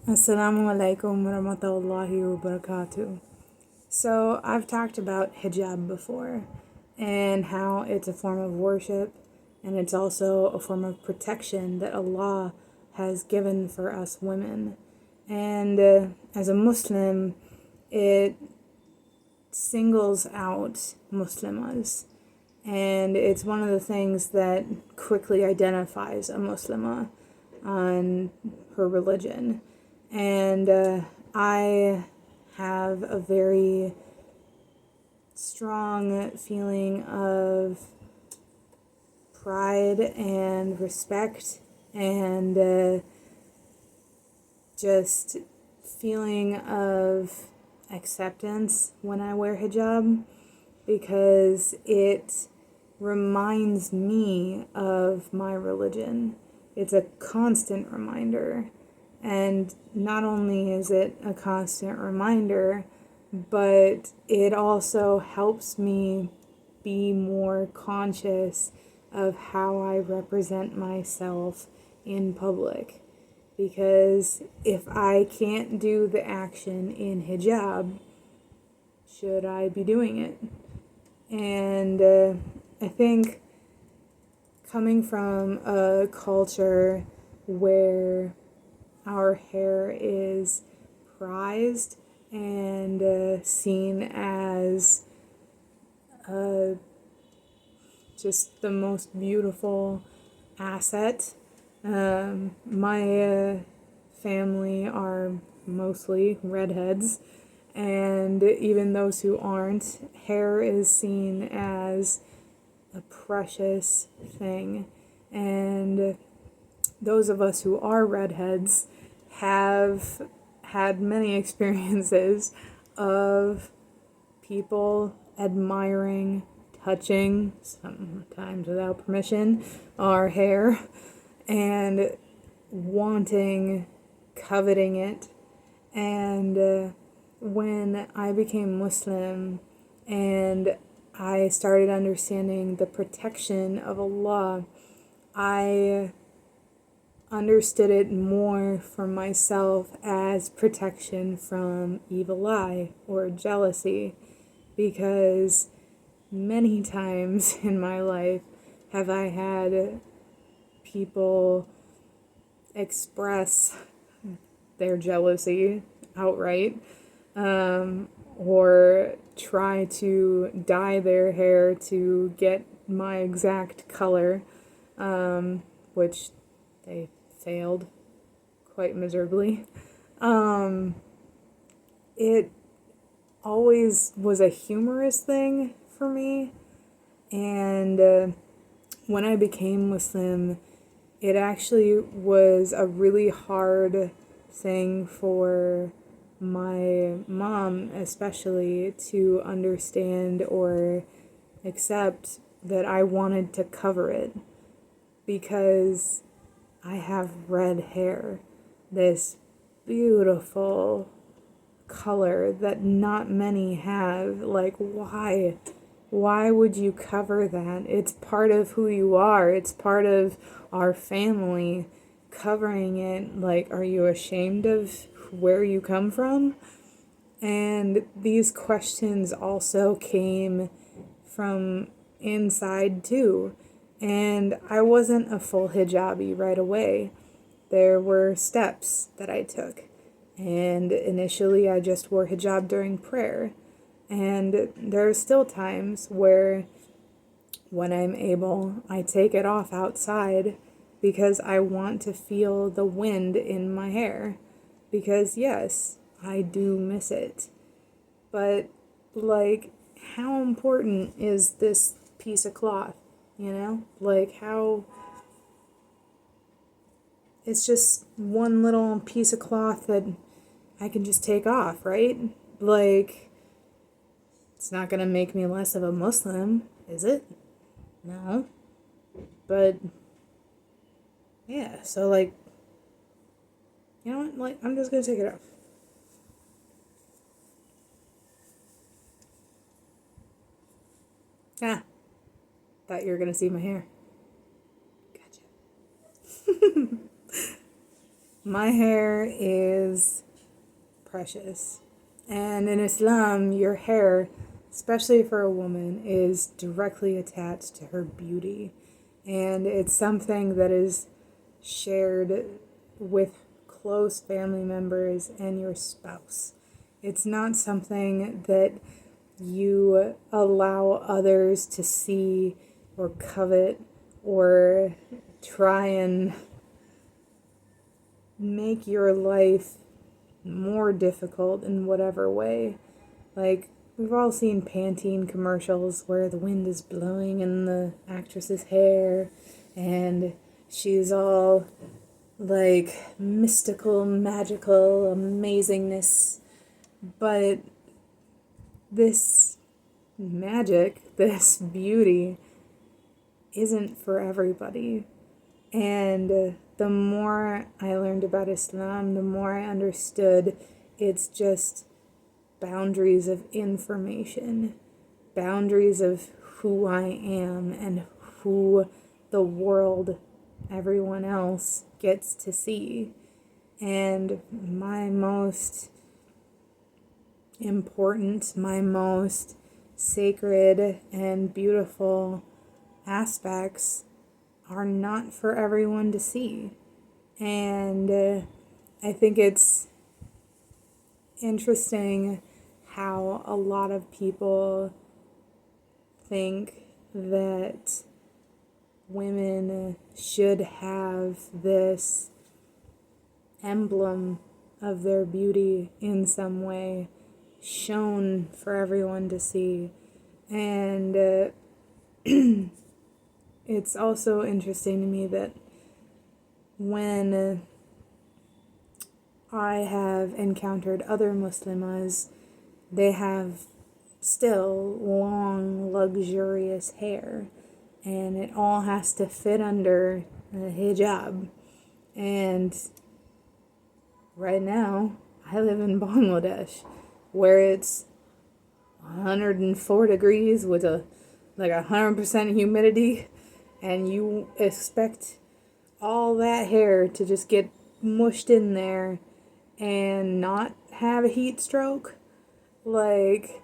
Assalamu alaikum warahmatullahi wabarakatuh. So, I've talked about hijab before and how it's a form of worship and it's also a form of protection that Allah has given for us women. And as a Muslim, it singles out Muslimahs. And it's one of the things that quickly identifies a Muslimah on her religion. And I have a very strong feeling of pride and respect and just feeling of acceptance when I wear hijab because it reminds me of my religion. It's a constant reminder. And not only is it a constant reminder, but it also helps me be more conscious of how I represent myself in public. Because if I can't do the action in hijab, should I be doing it? And I think coming from a culture where our hair is prized and seen as just the most beautiful asset. My family are mostly redheads, and even those who aren't, hair is seen as a precious thing. And those of us who are redheads have had many experiences of people admiring, touching, sometimes without permission, our hair and wanting, coveting it. And when I became Muslim and I started understanding the protection of Allah, I understood it more for myself as protection from evil eye or jealousy, because many times in my life have I had people express their jealousy outright, or try to dye their hair to get my exact color, which they failed quite miserably. It always was a humorous thing for me, and when I became Muslim, it actually was a really hard thing for my mom, especially, to understand or accept that I wanted to cover it because I have red hair, this beautiful color that not many have. Like, why? Why would you cover that? It's part of who you are. It's part of our family. Covering it, like, are you ashamed of where you come from? And these questions also came from inside too. And I wasn't a full hijabi right away. There were steps that I took. And initially I just wore hijab during prayer. And there are still times where, when I'm able, I take it off outside because I want to feel the wind in my hair. Because yes, I do miss it. But, like, how important is this piece of cloth? You know? Like, how. It's just one little piece of cloth that I can just take off, right? Like, it's not gonna make me less of a Muslim, is it? No. But, yeah, so, like, you know what? Like, I'm just gonna take it off. Ah, thought you were gonna see my hair. Gotcha. My hair is precious. And in Islam, your hair, especially for a woman, is directly attached to her beauty. And it's something that is shared with close family members and your spouse. It's not something that you allow others to see or covet or try and make your life more difficult in whatever way. Like, we've all seen Pantene commercials where the wind is blowing in the actress's hair and she's all like mystical, magical amazingness. But this magic, this beauty, isn't for everybody. And the more I learned about Islam, the more I understood it's just boundaries of information, boundaries of who I am and who the world, everyone else, gets to see. And my most important, my most sacred and beautiful aspects are not for everyone to see. And I think it's interesting how a lot of people think that women should have this emblem of their beauty in some way shown for everyone to see. And it's also interesting to me that when I have encountered other Muslimahs, they have still long, luxurious hair, and it all has to fit under a hijab. And right now, I live in Bangladesh, where it's 104 degrees with a 100% humidity, and you expect all that hair to just get mushed in there and not have a heat stroke. Like,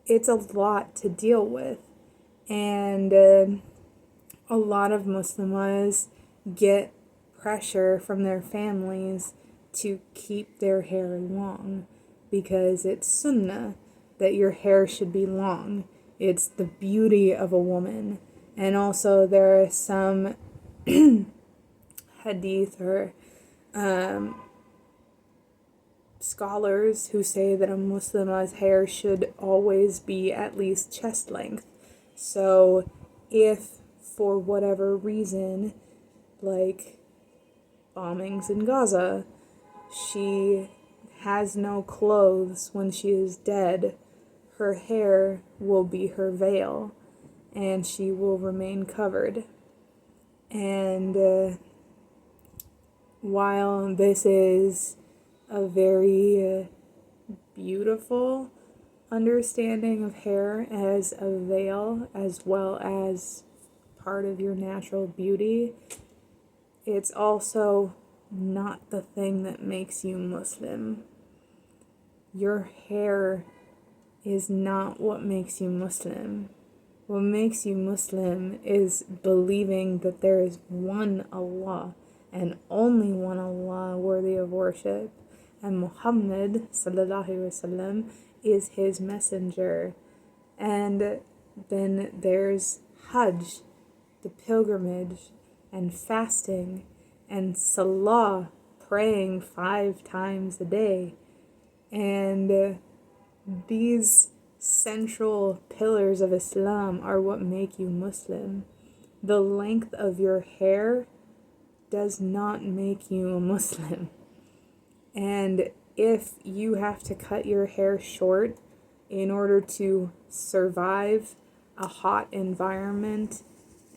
it's a lot to deal with. And a lot of Muslims get pressure from their families to keep their hair long because it's sunnah that your hair should be long. It's the beauty of a woman. And also there are some hadith or scholars who say that a Muslim's hair should always be at least chest length. So if for whatever reason, like bombings in Gaza, she has no clothes when she is dead, her hair will be her veil and she will remain covered. And while this is a very beautiful understanding of hair as a veil as well as part of your natural beauty, it's also not the thing that makes you Muslim. Your hair is not what makes you Muslim. What makes you Muslim is believing that there is one Allah and only one Allah worthy of worship, and Muhammad sallallahu alaihi wasallam is his messenger. And then there's Hajj, the pilgrimage, and fasting, and Salah, praying 5 times a day. And these central pillars of Islam are what make you Muslim. The length of your hair does not make you a Muslim. And if you have to cut your hair short in order to survive a hot environment,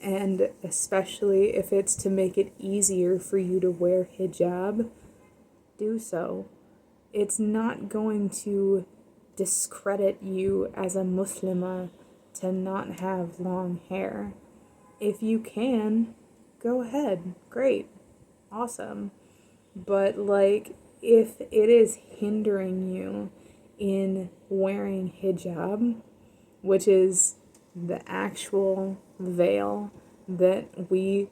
and especially if it's to make it easier for you to wear hijab, do so. It's not going to discredit you as a Muslimah to not have long hair. If you can, go ahead. Great. Awesome. But like, if it is hindering you in wearing hijab, which is the actual veil that we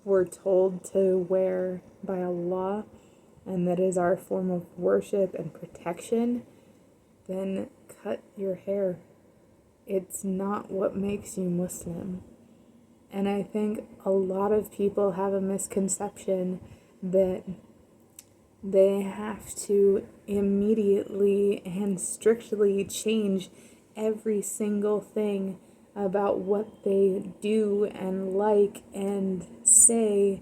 were told to wear by Allah, and that is our form of worship and protection, then cut your hair. It's not what makes you Muslim. And I think a lot of people have a misconception that they have to immediately and strictly change every single thing about what they do and like and say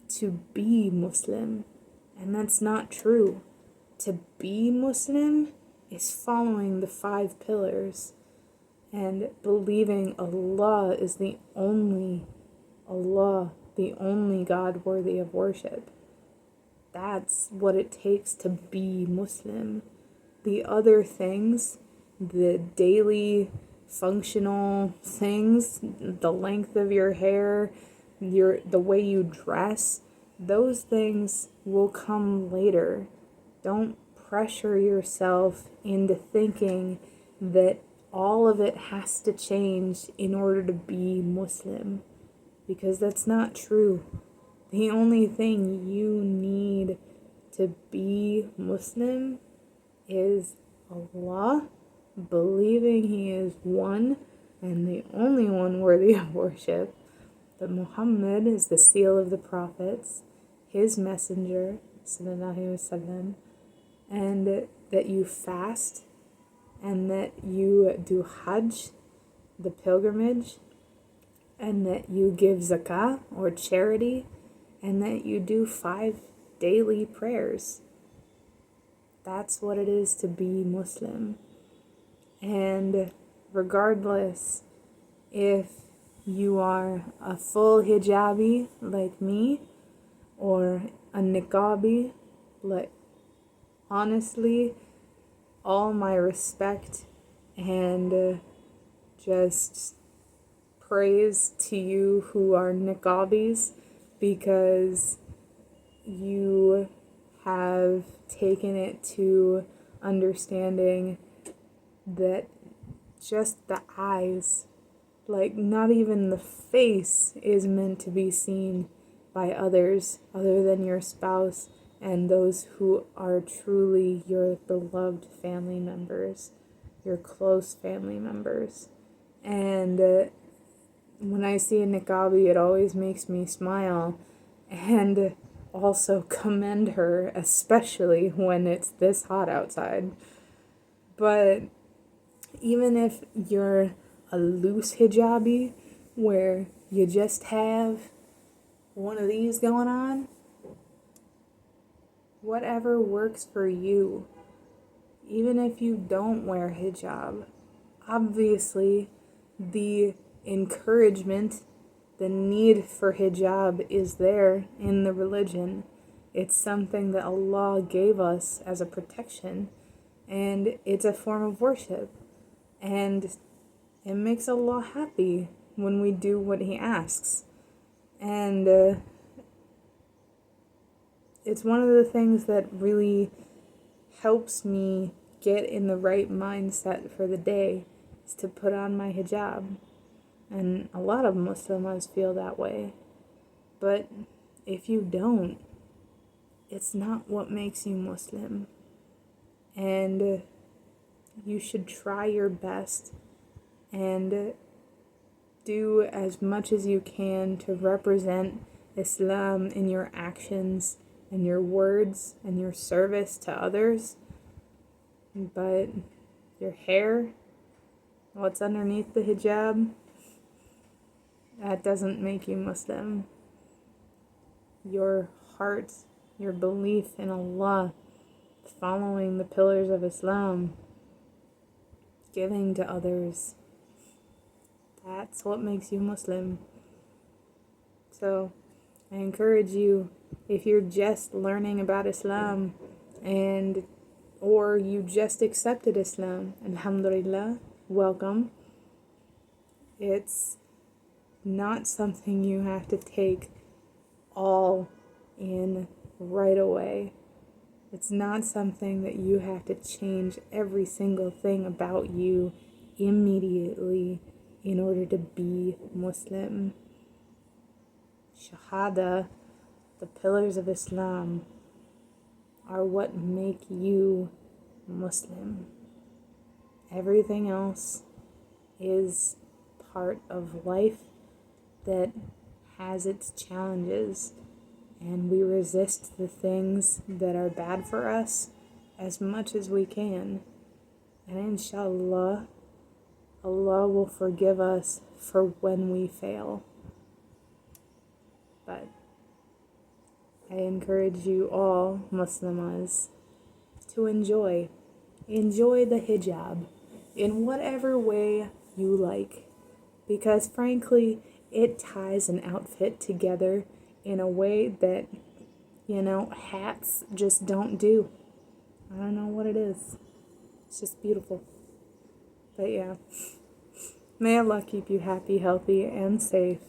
to be Muslim. And that's not true. To be Muslim is following the 5 pillars and believing Allah is the only God worthy of worship. That's what it takes to be Muslim. The other things, the daily functional things, the length of your hair, the way you dress, those things will come later. Don't pressure yourself into thinking that all of it has to change in order to be Muslim, because that's not true. The only thing you need to be Muslim is Allah, believing He is one and the only one worthy of worship, that Muhammad is the seal of the prophets, His messenger, sallallahu alaihi wasallam, and that you fast, and that you do Hajj, the pilgrimage, and that you give Zakat or charity, and that you do 5 daily prayers. That's what it is to be Muslim. And regardless if you are a full hijabi like me or a niqabi, like, honestly, all my respect and just praise to you who are niqabis, because you have taken it to understanding that just the eyes, like not even the face, is meant to be seen by others other than your spouse and those who are truly your beloved family members, your close family members. And when I see a niqabi, it always makes me smile and also commend her, especially when it's this hot outside. But even if you're a loose hijabi, where you just have one of these going on, whatever works for you. Even if you don't wear hijab, obviously the encouragement, the need for hijab is there in the religion. It's something that Allah gave us as a protection, and it's a form of worship. And it makes Allah happy when we do what He asks. And it's one of the things that really helps me get in the right mindset for the day, is to put on my hijab. And a lot of Muslimahs feel that way. But if you don't, it's not what makes you Muslim. And you should try your best and do as much as you can to represent Islam in your actions and your words and your service to others. But your hair, what's underneath the hijab, that doesn't make you Muslim. Your heart, your belief in Allah, following the pillars of Islam, giving to others, that's what makes you Muslim. So I encourage you, if you're just learning about Islam or you just accepted Islam, alhamdulillah, welcome. It's not something you have to take all in right away. It's not something that you have to change every single thing about you immediately in order to be Muslim. Shahada, the pillars of Islam, are what make you Muslim. Everything else is part of life that has its challenges, and we resist the things that are bad for us as much as we can. And inshallah, Allah will forgive us for when we fail. But I encourage you all, Muslimahs, to enjoy the hijab in whatever way you like. Because frankly, it ties an outfit together in a way that, hats just don't do. I don't know what it is. It's just beautiful. But yeah, may Allah keep you happy, healthy, and safe.